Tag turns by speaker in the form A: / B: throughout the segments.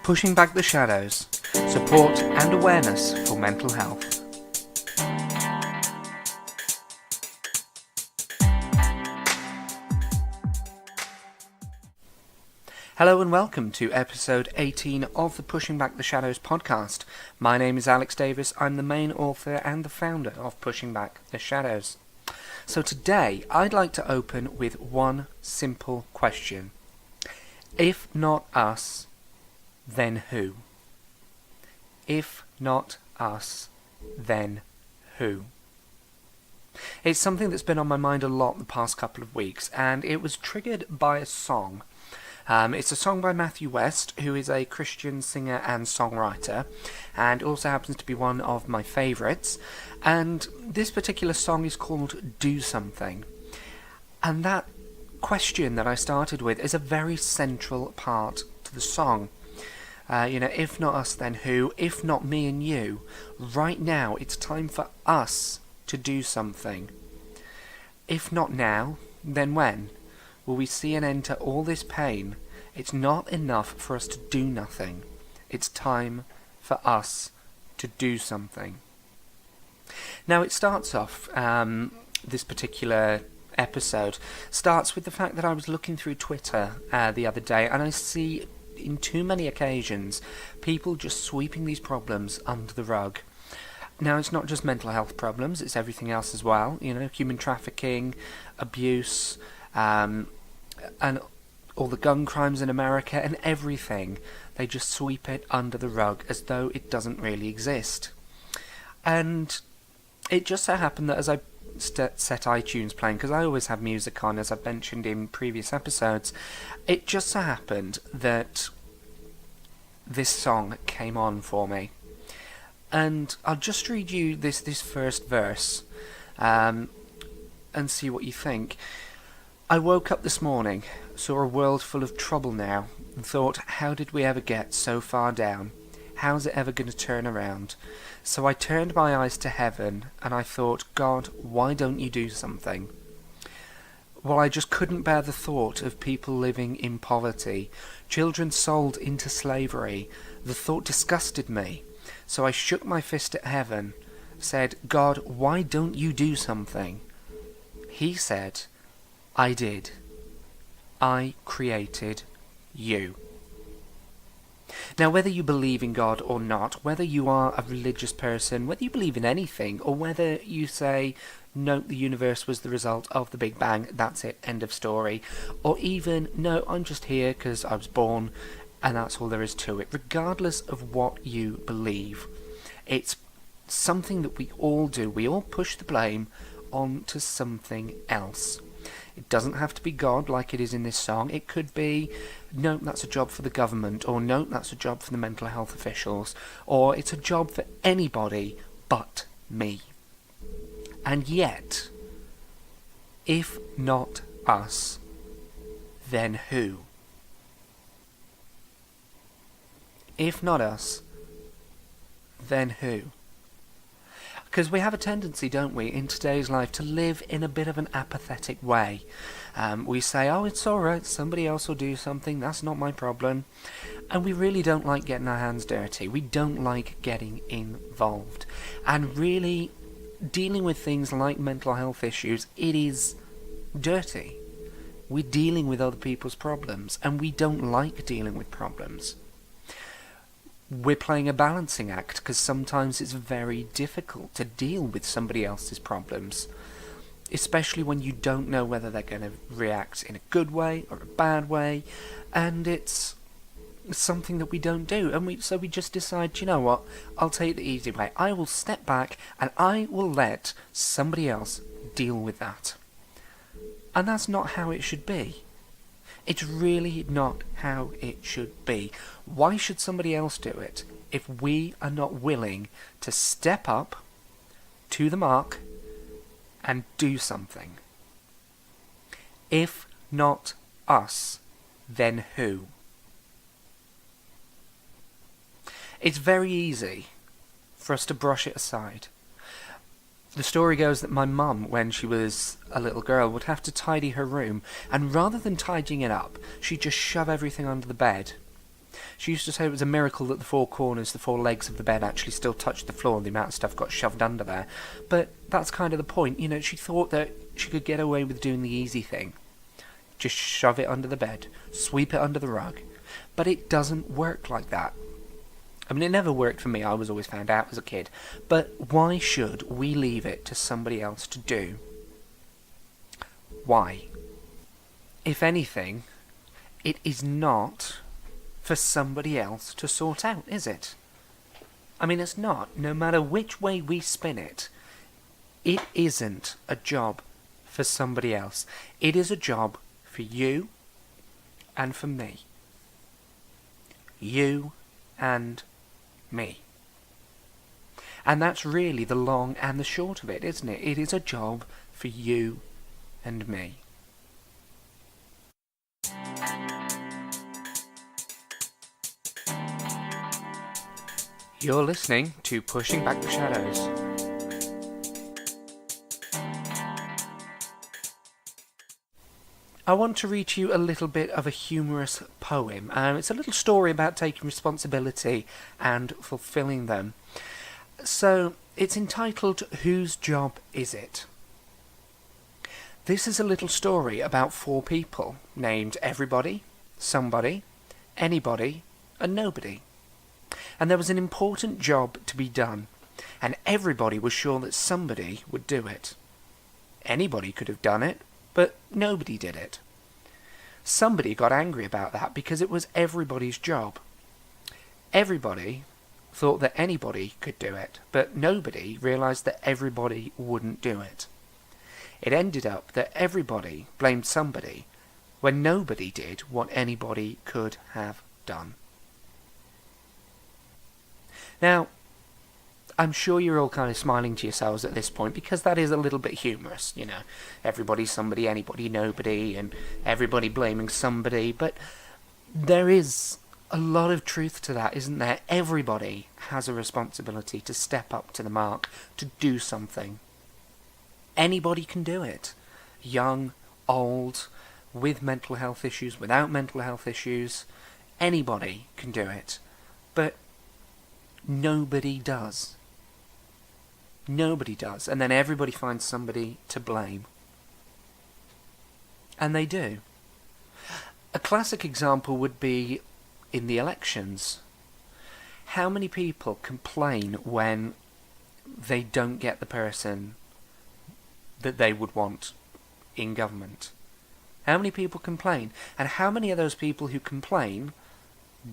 A: Pushing back the shadows, support and awareness for mental health. Hello and welcome to episode 18 of the Pushing Back the Shadows podcast. My name is Alex Davis. I'm the main author and the founder of Pushing Back the Shadows. So today I'd like to open with one simple question. If not us, then who? If not us, then who? It's something that's been on my mind a lot the past couple of weeks, and it was triggered by a song. It's a song by Matthew West, who is a Christian singer and songwriter, and also happens to be one of my favourites. And this particular song is called Do Something. And that question that I started with is a very central part to the song. If not us, then who? If not me and you, right now it's time for us to do something. If not now, then when? Will we see an end to all this pain? It's not enough for us to do nothing. It's time for us to do something. Now it starts off, this particular episode starts with the fact that I was looking through Twitter the other day, and I see in too many occasions people just sweeping these problems under the rug. Now it's not just mental health problems, it's everything else as well, human trafficking, abuse, and all the gun crimes in America and everything. They just sweep it under the rug as though it doesn't really exist. And it just so happened that as I set iTunes playing, because I always have music on, as I've mentioned in previous episodes, it just so happened that this song came on for me. And I'll just read you this first verse and see what you think. I woke up this morning, saw a world full of trouble now, and thought, how did we ever get so far down? How's it ever going to turn around? So I turned my eyes to heaven, and I thought, God, why don't you do something? Well, I just couldn't bear the thought of people living in poverty, children sold into slavery. The thought disgusted me. So I shook my fist at heaven, said, God, why don't you do something? He said, I did. I created you. Now, whether you believe in God or not, whether you are a religious person, whether you believe in anything, or whether you say, no, the universe was the result of the Big Bang, that's it, end of story, or even, no, I'm just here because I was born, and that's all there is to it. Regardless of what you believe, it's something that we all do. We all push the blame onto something else. It doesn't have to be God like it is in this song. It could be, no, that's a job for the government, or no, that's a job for the mental health officials, or it's a job for anybody but me. And yet, if not us, then who? If not us, then who? Because we have a tendency, don't we, in today's life to live in a bit of an apathetic way. We say, oh, it's alright, somebody else will do something, that's not my problem. And we really don't like getting our hands dirty. We don't like getting involved. And really, dealing with things like mental health issues, it is dirty. We're dealing with other people's problems, and we don't like dealing with problems. We're playing a balancing act because sometimes it's very difficult to deal with somebody else's problems, especially when you don't know whether they're going to react in a good way or a bad way, and it's something that we don't do, and so we just decide, you know what, I'll take the easy way. I will step back and I will let somebody else deal with that. And that's not how it should be. It's really not how it should be. Why should somebody else do it if we are not willing to step up to the mark and do something? If not us, then who? It's very easy for us to brush it aside. The story goes that my mum, when she was a little girl, would have to tidy her room, and rather than tidying it up, she'd just shove everything under the bed. She used to say it was a miracle that the four corners, the four legs of the bed actually still touched the floor, and the amount of stuff got shoved under there. But that's kind of the point, she thought that she could get away with doing the easy thing. Just shove it under the bed, sweep it under the rug. But it doesn't work like that. I mean, it never worked for me, I was always found out as a kid. But why should we leave it to somebody else to do? Why? If anything, it is not for somebody else to sort out, is it? I mean, it's not. No matter which way we spin it, it isn't a job for somebody else. It is a job for you and for me. You and me. And that's really the long and the short of it, isn't it? It is a job for you and me. You're listening to Pushing Back the Shadows. I want to read to you a little bit of a humorous poem. It's a little story about taking responsibility and fulfilling them. So, it's entitled, Whose Job Is It? This is a little story about four people named Everybody, Somebody, Anybody, and Nobody. And there was an important job to be done, and everybody was sure that somebody would do it. Anybody could have done it, but nobody did it. Somebody got angry about that because it was everybody's job. Everybody thought that anybody could do it, but nobody realised that everybody wouldn't do it. It ended up that everybody blamed somebody when nobody did what anybody could have done. Now, I'm sure you're all kind of smiling to yourselves at this point because that is a little bit humorous, Everybody, somebody, anybody, nobody, and everybody blaming somebody. But there is a lot of truth to that, isn't there? Everybody has a responsibility to step up to the mark, to do something. Anybody can do it. Young, old, with mental health issues, without mental health issues. Anybody can do it. But nobody does. Nobody does. And then everybody finds somebody to blame. And they do. A classic example would be in the elections. How many people complain when they don't get the person that they would want in government? How many people complain? And how many of those people who complain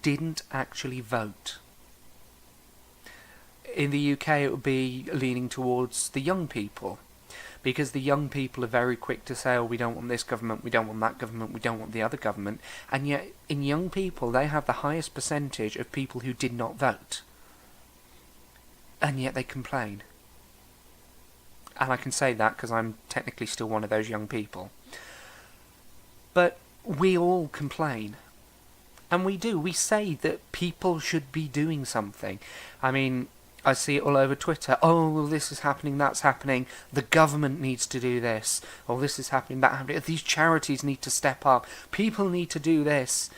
A: didn't actually vote? In the UK, it would be leaning towards the young people, because the young people are very quick to say, oh, we don't want this government, we don't want that government, we don't want the other government, and yet in young people they have the highest percentage of people who did not vote, and yet they complain. And I can say that because I'm technically still one of those young people. But we all complain. And we do. We say that people should be doing something. I mean, I see it all over Twitter. Oh, well, this is happening, that's happening. The government needs to do this. Oh, this is happening, that happening. These charities need to step up. People need to do this.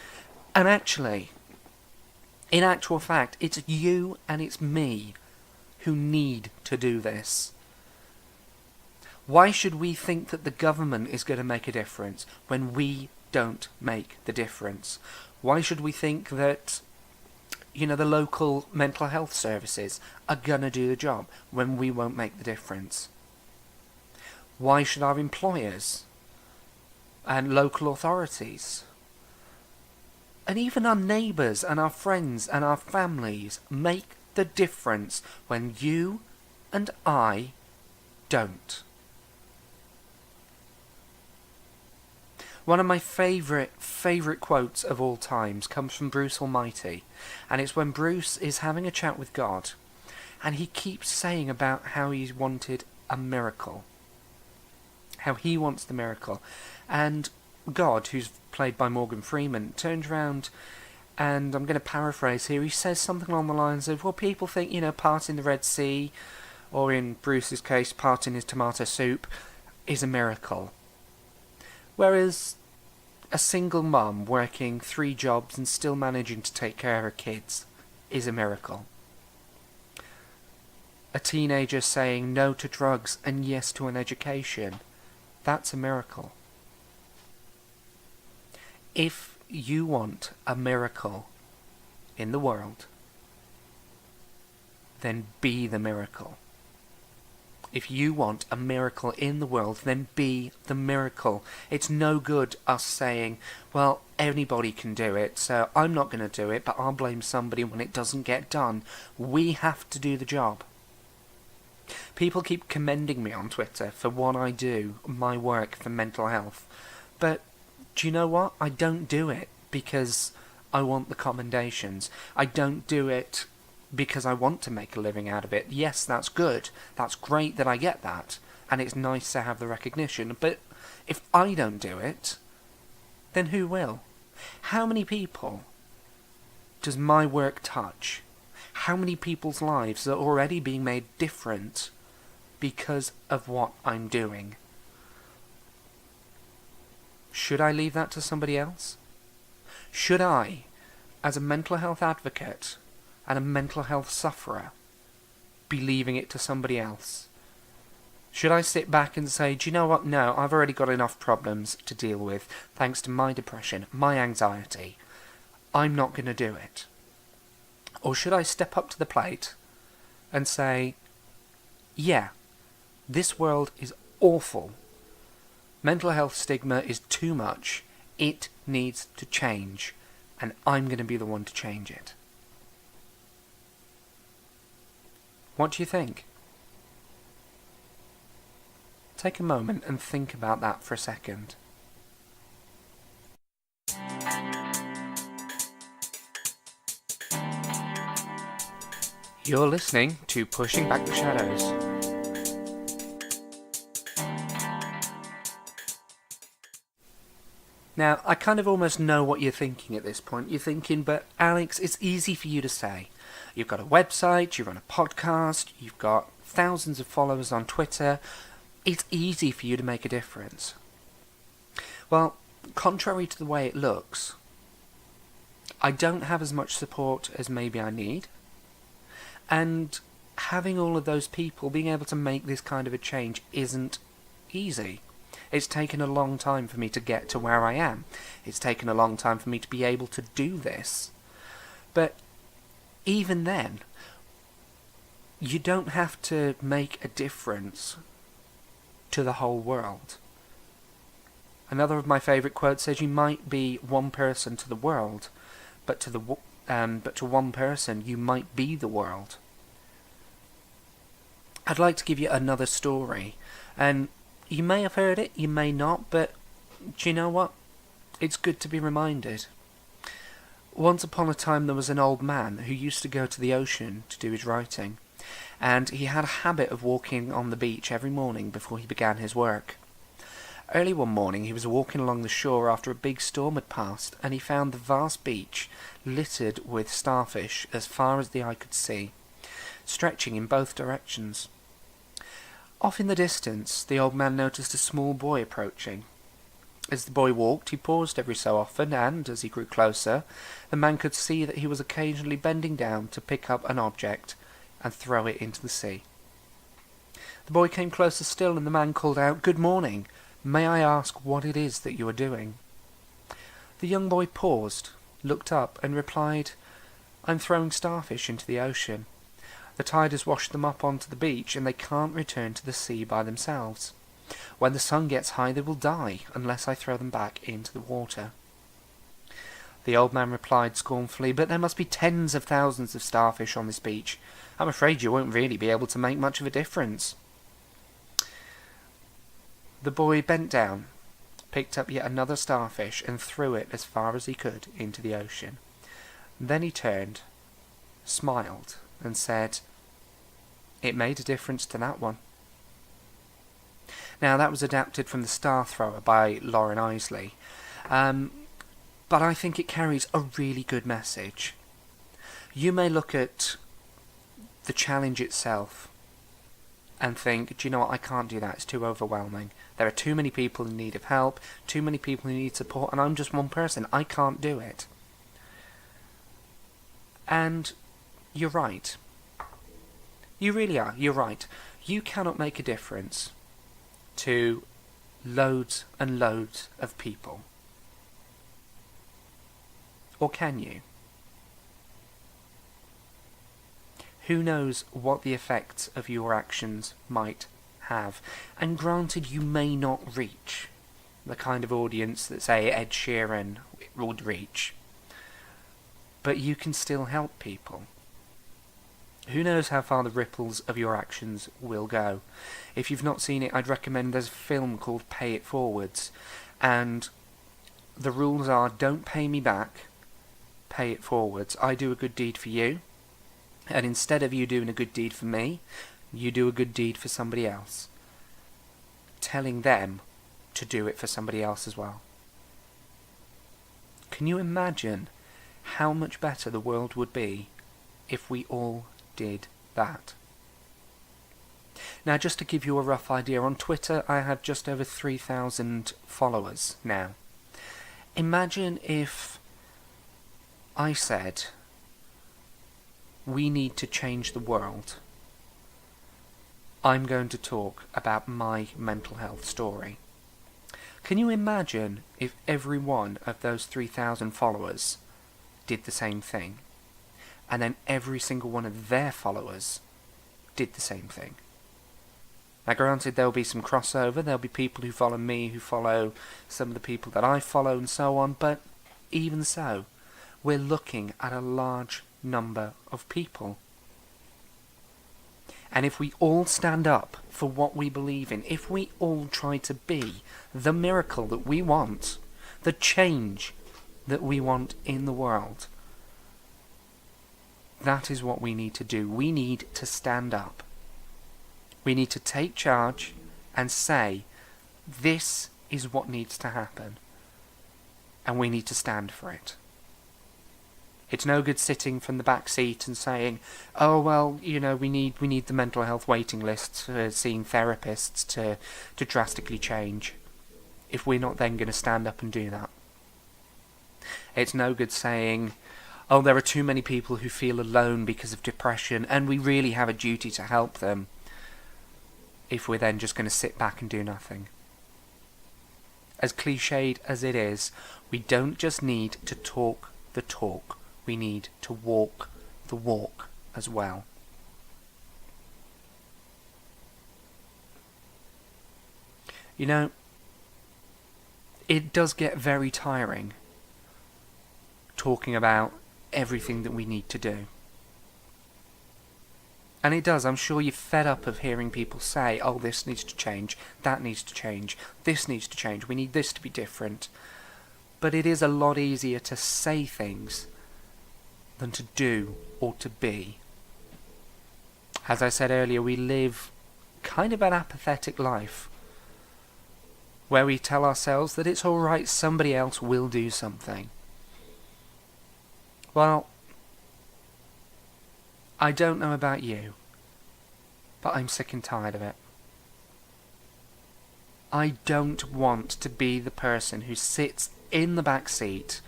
A: And actually, in actual fact, it's you and it's me who need to do this. Why should we think that the government is going to make a difference when we don't make the difference? Why should we think that, the local mental health services are going to do the job when we won't make the difference? Why should our employers and local authorities and even our neighbours and our friends and our families make the difference when you and I don't? One of my favourite quotes of all times comes from Bruce Almighty, and it's when Bruce is having a chat with God, and he keeps saying about how he's wanted a miracle, how he wants the miracle, and God, who's played by Morgan Freeman, turns around, and I'm going to paraphrase here, he says something along the lines of, well, people think, parting the Red Sea, or in Bruce's case, parting his tomato soup, is a miracle. Whereas a single mum working 3 jobs and still managing to take care of her kids is a miracle. A teenager saying no to drugs and yes to an education, that's a miracle. If you want a miracle in the world, then be the miracle. If you want a miracle in the world, then be the miracle. It's no good us saying, well, anybody can do it, so I'm not going to do it, but I'll blame somebody when it doesn't get done. We have to do the job. People keep commending me on Twitter for what I do, my work for mental health. But do you know what? I don't do it because I want the commendations. I don't do it because I want to make a living out of it. Yes, that's good. That's great that I get that. And it's nice to have the recognition. But if I don't do it, then who will? How many people does my work touch? How many people's lives are already being made different because of what I'm doing? Should I leave that to somebody else? Should I, as a mental health advocate and a mental health sufferer, be leaving it to somebody else? Should I sit back and say, do you know what? No, I've already got enough problems to deal with thanks to my depression, my anxiety. I'm not going to do it. Or should I step up to the plate and say, yeah, this world is awful. Mental health stigma is too much. It needs to change. And I'm going to be the one to change it. What do you think? Take a moment and think about that for a second. You're listening to Pushing Back the Shadows. Now, I kind of almost know what you're thinking at this point. You're thinking, but Alex, it's easy for you to say. You've got a website, you run a podcast, you've got thousands of followers on Twitter. It's easy for you to make a difference. Well, contrary to the way it looks, I don't have as much support as maybe I need. And having all of those people being able to make this kind of a change isn't easy. It's taken a long time for me to get to where I am. It's taken a long time for me to be able to do this. But even then, you don't have to make a difference to the whole world. Another of my favourite quotes says, you might be one person to the world, but to one person you might be the world. I'd like to give you another story, and you may have heard it, you may not, but do you know what? It's good to be reminded. Once upon a time there was an old man who used to go to the ocean to do his writing, and he had a habit of walking on the beach every morning before he began his work. Early one morning he was walking along the shore after a big storm had passed, and he found the vast beach littered with starfish as far as the eye could see, stretching in both directions. Off in the distance, the old man noticed a small boy approaching. As the boy walked, he paused every so often, and, as he grew closer, the man could see that he was occasionally bending down to pick up an object and throw it into the sea. The boy came closer still, and the man called out, "Good morning. May I ask what it is that you are doing?" The young boy paused, looked up, and replied, "I'm throwing starfish into the ocean. The tide has washed them up onto the beach, and they can't return to the sea by themselves. When the sun gets high, they will die unless I throw them back into the water." The old man replied scornfully, "But there must be tens of thousands of starfish on this beach. I'm afraid you won't really be able to make much of a difference." The boy bent down, picked up yet another starfish, and threw it as far as he could into the ocean. Then he turned, smiled, and said, "It made a difference to that one." Now, that was adapted from The Star Thrower by Lauren Isley, but I think it carries a really good message. You may look at the challenge itself and think, do you know what, I can't do that, it's too overwhelming. There are too many people in need of help, too many people who need support, and I'm just one person, I can't do it. And you're right. You really are, you're right. You cannot make a difference to loads and loads of people. Or can you? Who knows what the effects of your actions might have? And granted, you may not reach the kind of audience that, say, Ed Sheeran would reach. But you can still help people. Who knows how far the ripples of your actions will go? If you've not seen it, I'd recommend there's a film called Pay It Forwards. And the rules are, don't pay me back, pay it forwards. I do a good deed for you. And instead of you doing a good deed for me, you do a good deed for somebody else. Telling them to do it for somebody else as well. Can you imagine how much better the world would be if we all did that? Now, just to give you a rough idea, on Twitter I have just over 3,000 followers now. Imagine if I said, we need to change the world. I'm going to talk about my mental health story. Can you imagine if every one of those 3,000 followers did the same thing? And then every single one of their followers did the same thing. Now granted, there'll be some crossover, there'll be people who follow me, who follow some of the people that I follow and so on, but even so, we're looking at a large number of people. And if we all stand up for what we believe in, if we all try to be the miracle that we want, the change that we want in the world, that is what we need to do. We need to stand up. We need to take charge and say, this is what needs to happen. And we need to stand for it. It's no good sitting from the back seat and saying, oh, well, you know, we need the mental health waiting lists for seeing therapists to drastically change, if we're not then going to stand up and do that. It's no good saying, oh, there are too many people who feel alone because of depression, and we really have a duty to help them, if we're then just going to sit back and do nothing. As cliched as it is, we don't just need to talk the talk. We need to walk the walk as well. You know, it does get very tiring talking about everything that we need to do. And it does. I'm sure you're fed up of hearing people say, oh, this needs to change, that needs to change, this needs to change, we need this to be different. But it is a lot easier to say things than to do or to be. As I said earlier, we live kind of an apathetic life, where we tell ourselves that it's alright, somebody else will do something. Well, I don't know about you, but I'm sick and tired of it. I don't want to be the person who sits in the back seat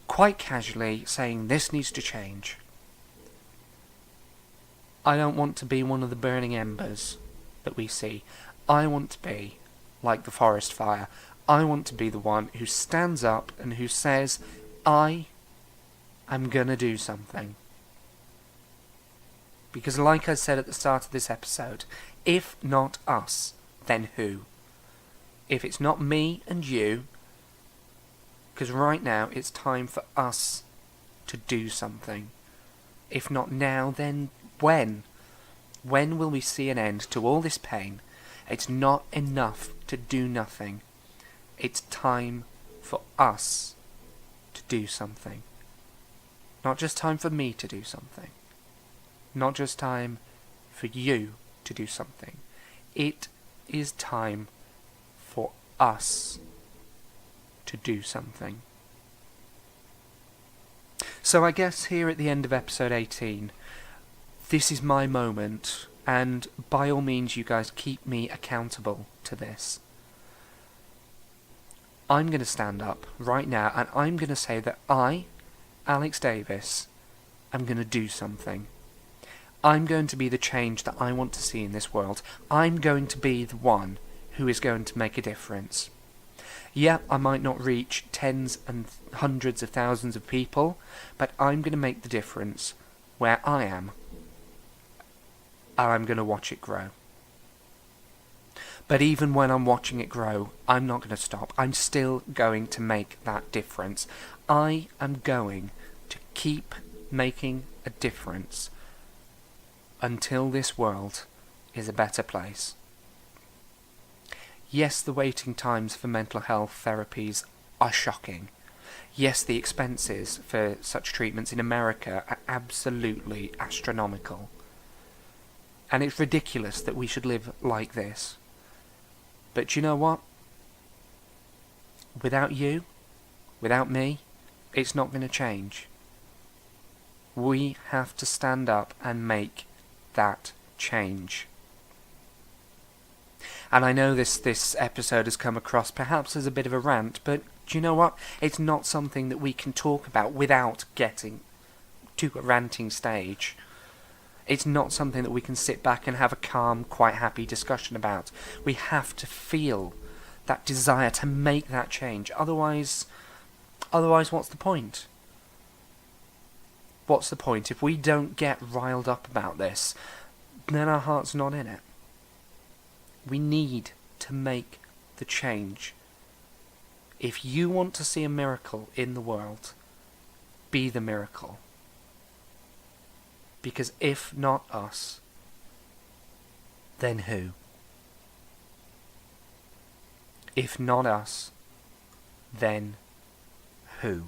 A: quite casually saying this needs to change. I don't want to be one of the burning embers that we see. I want to be like the forest fire. I want to be the one who stands up and who says, I am gonna do something. Because like I said at the start of this episode, if not us, then who? If it's not me and you, because right now it's time for us to do something. If not now, then when? When will we see an end to all this pain? It's not enough to do nothing. It's time for us to do something. Not just time for me to do something. Not just time for you to do something. It is time for us to do something. So I guess here at the end of episode 18, this is my moment and by all means you guys keep me accountable to this. I'm going to stand up right now and I'm going to say that I, Alex Davis, am going to do something. I'm going to be the change that I want to see in this world. I'm going to be the one who is going to make a difference. Yeah, I might not reach tens and hundreds of thousands of people, but I'm going to make the difference where I am. And I'm going to watch it grow. But even when I'm watching it grow, I'm not going to stop. I'm still going to make that difference. I am going to keep making a difference until this world is a better place. Yes, the waiting times for mental health therapies are shocking. Yes, the expenses for such treatments in America are absolutely astronomical. And it's ridiculous that we should live like this. But you know what? Without you, without me, it's not going to change. We have to stand up and make that change. And I know this episode has come across perhaps as a bit of a rant, but do you know what? It's not something that we can talk about without getting to a ranting stage. It's not something that we can sit back and have a calm, quite happy discussion about. We have to feel that desire to make that change. Otherwise, what's the point? What's the point? If we don't get riled up about this, then our heart's not in it. We need to make the change. If you want to see a miracle in the world, be the miracle. Because if not us, then who? If not us, then who?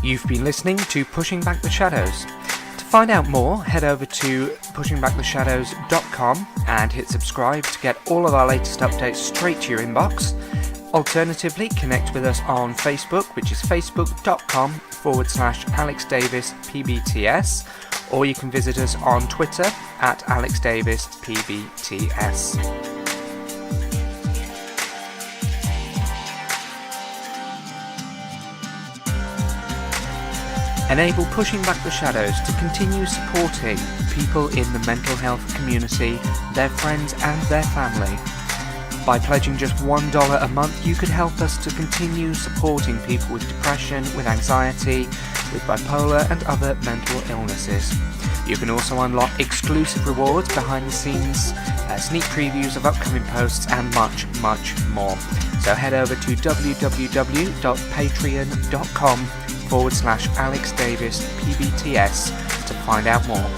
A: You've been listening to Pushing Back the Shadows. To find out more, head over to pushingbacktheshadows.com and hit subscribe to get all of our latest updates straight to your inbox. Alternatively, connect with us on Facebook, which is facebook.com/AlexDavisPBTS, or you can visit us on Twitter at AlexDavisPBTS. Enable Pushing Back the Shadows to continue supporting people in the mental health community, their friends and their family. By pledging just $1 a month, you could help us to continue supporting people with depression, with anxiety, with bipolar and other mental illnesses. You can also unlock exclusive rewards, behind the scenes, sneak previews of upcoming posts and much, much more. So head over to www.patreon.com/AlexDavisPBTS to find out more.